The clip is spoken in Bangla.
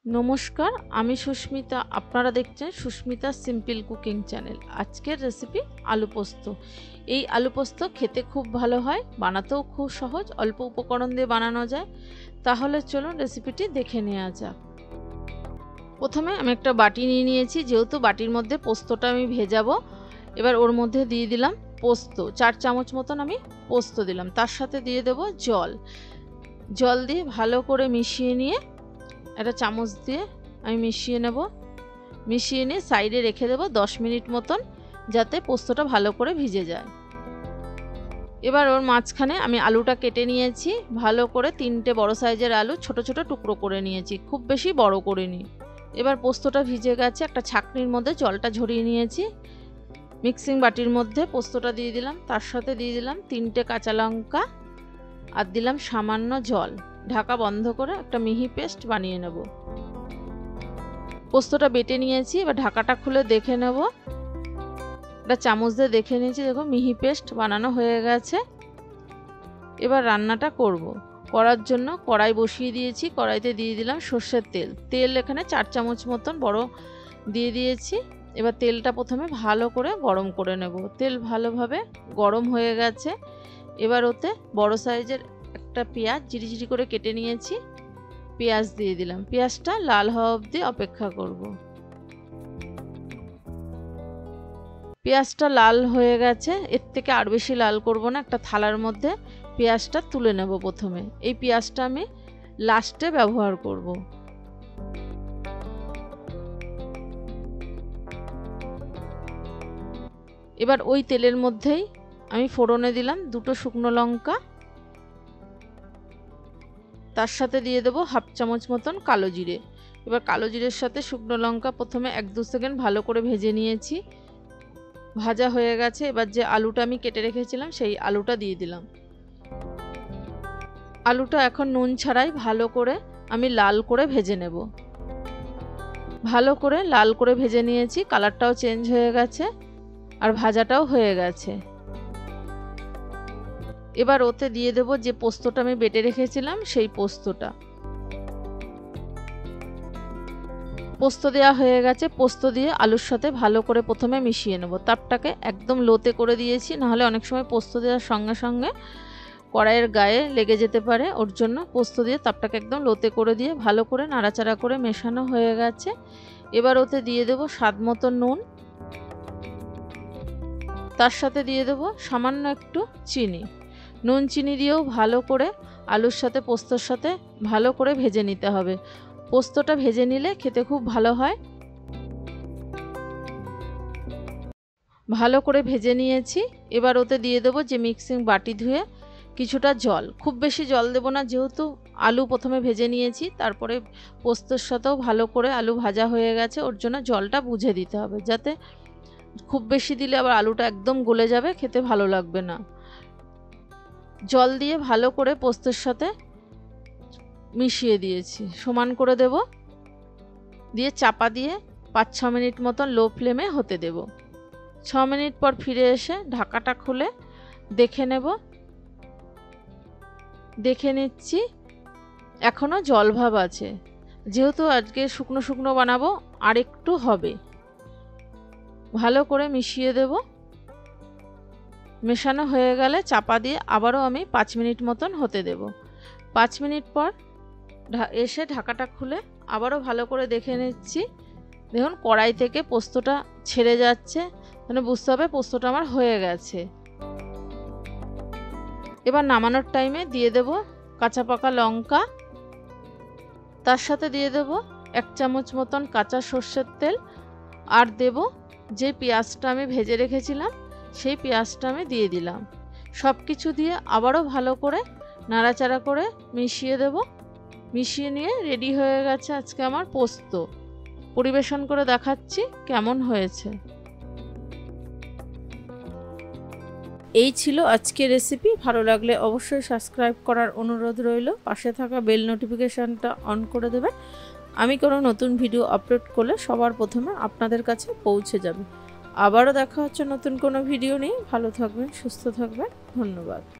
নমস্কার, আমি সুস্মিতা। আপনারা দেখছেন সুস্মিতা সিম্পল কুকিং চ্যানেল। আজকের রেসিপি আলু পোস্ত। এই আলু পোস্ত খেতে খুব ভালো হয়, বানাতেও খুব সহজ, অল্প উপকরণ দিয়ে বানানো যায়। তাহলে চলুন রেসিপিটি দেখে নেওয়া যাক। প্রথমে আমি একটা বাটি নিয়ে নিয়েছি, যেহেতু বাটির মধ্যে পোস্তটা আমি ভেজাবো। এবার ওর মধ্যে দিয়ে দিলাম পোস্ত, 4 চামচ মতন আমি পোস্ত দিলাম। তার সাথে দিয়ে দেব জল দিয়ে ভালো করে মিশিয়ে নিয়ে একটা চামচ দিয়ে আমি মিশিয়ে নিয়ে সাইডে রেখে দেবো 10 মিনিট মতন, যাতে পোস্তটা ভালো করে ভিজে যায়। এবার ওর মাঝখানে আমি আলুটা কেটে নিয়েছি, ভালো করে 3টে বড় সাইজের আলু ছোট ছোট টুকরো করে নিয়েছি, খুব বেশি বড় করিনি। এবার পোস্তটা ভিজে গেছে, একটা ছাঁকনির মধ্যে জলটা ঝরিয়ে নিয়েছি। মিক্সিং বাটির মধ্যে পোস্তটা দিয়ে দিলাম, তার সাথে দিয়ে দিলাম 3টে কাঁচা লঙ্কা আর দিলাম সামান্য জল। ঢাকা বন্ধ করে একটা মিহি পেস্ট বানিয়ে নেব। পোস্তটা বেটে নিয়েছি, এবার ঢাকাটা খুলে দেখে নেব। একটা চামচ দিয়ে দেখে নিয়েছি, দেখো মিহি পেস্ট বানানো হয়ে গেছে। এবার রান্নাটা করার জন্য কড়াই বসিয়ে দিয়েছি। কড়াইতে দিয়ে দিলাম সর্ষের তেল এখানে 4 চামচ মতন বড় দিয়ে দিয়েছি। এবার তেলটা প্রথমে ভালো করে গরম করে নেব। তেল ভালোভাবে গরম হয়ে গেছে। এবার ওতে বড় সাইজের একটা পেঁয়াজ জিরি করে কেটে নিয়েছি, পেঁয়াজ দিয়ে দিলাম। পেঁয়াজটা লাল হওয়া অবধি অপেক্ষা করব। পেঁয়াজটা লাল হয়ে গেছে, এর থেকে আর বেশি লাল করব না। একটা থালার মধ্যে পেঁয়াজটা তুলে নেব। প্রথমে এই পেঁয়াজটা আমি লাস্টে ব্যবহার করব। এবার ওই তেলের মধ্যেই আমি ফোড়নে দিলাম 2টো শুকনো লঙ্কা, তার সাথে দিয়ে দেবো 1/2 চামচ মতন কালো জিরে। এবার কালো জিরের সাথে শুকনো লঙ্কা প্রথমে 1-2 সেকেন্ড ভালো করে ভেজে নিয়েছি, ভাজা হয়ে গেছে। এবার যে আলুটা আমি কেটে রেখেছিলাম সেই আলুটা দিয়ে দিলাম। আলুটা এখন নুন ছাড়াই ভালো করে আমি লাল করে ভেজে নেব। ভালো করে লাল করে ভেজে নিয়েছি, কালারটাও চেঞ্জ হয়ে গেছে আর ভাজাটাও হয়ে গেছে। এবার ওতে দিয়ে দেব যে পোস্তটা আমি বেটে রেখেছিলাম সেই পোস্ত দেওয়া হয়ে গেছে। পোস্ত দিয়ে আলুর সাথে ভালো করে প্রথমে মিশিয়ে নেব। তাপটাকে একদম লোতে করে দিয়েছি, নাহলে অনেক সময় পোস্ত দেওয়ার সঙ্গে সঙ্গে কড়াইয়ের গায়ে লেগে যেতে পারে। ওর জন্য পোস্ত দিয়ে তাপটাকে একদম লোতে করে দিয়ে ভালো করে নাড়াচাড়া করে মেশানো হয়ে গেছে। এবার ওতে দিয়ে দেব স্বাদ মতো নুন, তার সাথে দিয়ে দেব সামান্য একটু চিনি। নুন চিনি দিয়েও ভালো করে আলুর সাথে পোস্তর সাথে ভালো করে ভেজে নিতে হবে। পোস্তটা ভেজে নিলে খেতে খুব ভালো হয়। ভালো করে ভেজে নিয়েছি। এবার ওতে দিয়ে দেব যে মিক্সিং বাটি ধুয়ে কিছুটা জল, খুব বেশি জল দেব না, যেহেতু আলু প্রথমে ভেজে নিয়েছি, তারপরে পোস্তর সাথেও ভালো করে আলু ভাজা হয়ে গেছে। ওর জন্য জলটা বুঝে দিতে হবে, যাতে খুব বেশি দিলে আবার আলুটা একদম গলে যাবে, খেতে ভালো লাগবে না। জল দিয়ে ভালো করে পোস্তের সাথে মিশিয়ে দিয়েছি, সমান করে দেব। দিয়ে চাপা দিয়ে 5-6 মিনিট মতন লো ফ্লেমে হতে দেব। 6 মিনিট পর ফিরে এসে ঢাকাটা খুলে দেখে নিচ্ছি এখনো জল ভাব আছে। যেহেতু আজকে শুকনো শুকনো বানাবো, আর একটু হবে। ভালো করে মিশিয়ে দেব। মেশানো হয়ে গেলে চাপা দিয়ে আবারও আমি 5 মিনিট মতন হতে দেব। 5 মিনিট পর এসে ঢাকাটা খুলে আবারও ভালো করে দেখে নিচ্ছি। দেখুন কড়াই থেকে পোস্তটা ছেড়ে যাচ্ছে, মানে বুঝতে হবে পোস্তটা আমার হয়ে গেছে। এবার নামানোর টাইমে দিয়ে দেব কাঁচা পাকা লঙ্কা, তার সাথে দিয়ে দেব 1 চামচ মতন কাঁচা সর্ষের তেল, আর দেব যে পেঁয়াজটা আমি ভেজে রেখেছিলাম সেই পেঁয়াজটা আমি দিয়ে দিলাম। সব কিছু দিয়ে আবারও ভালো করে নাড়াচাড়া করে মিশিয়ে দেব। মিশিয়ে নিয়ে রেডি হয়ে গেছে আজকে আমার পোস্ত। পরিবেশন করে দেখাচ্ছি কেমন হয়েছে। এই ছিল আজকের রেসিপি। ভালো লাগলে অবশ্যই সাবস্ক্রাইব করার অনুরোধ রইল। পাশে থাকা বেল নোটিফিকেশানটা অন করে দেবেন। আমি কোনো নতুন ভিডিও আপলোড করলে সবার প্রথমে আপনাদের কাছে পৌঁছে যাবে। আবারও দেখা হচ্ছে নতুন কোনো ভিডিও নিয়ে। ভালো থাকবেন, সুস্থ থাকবেন। ধন্যবাদ।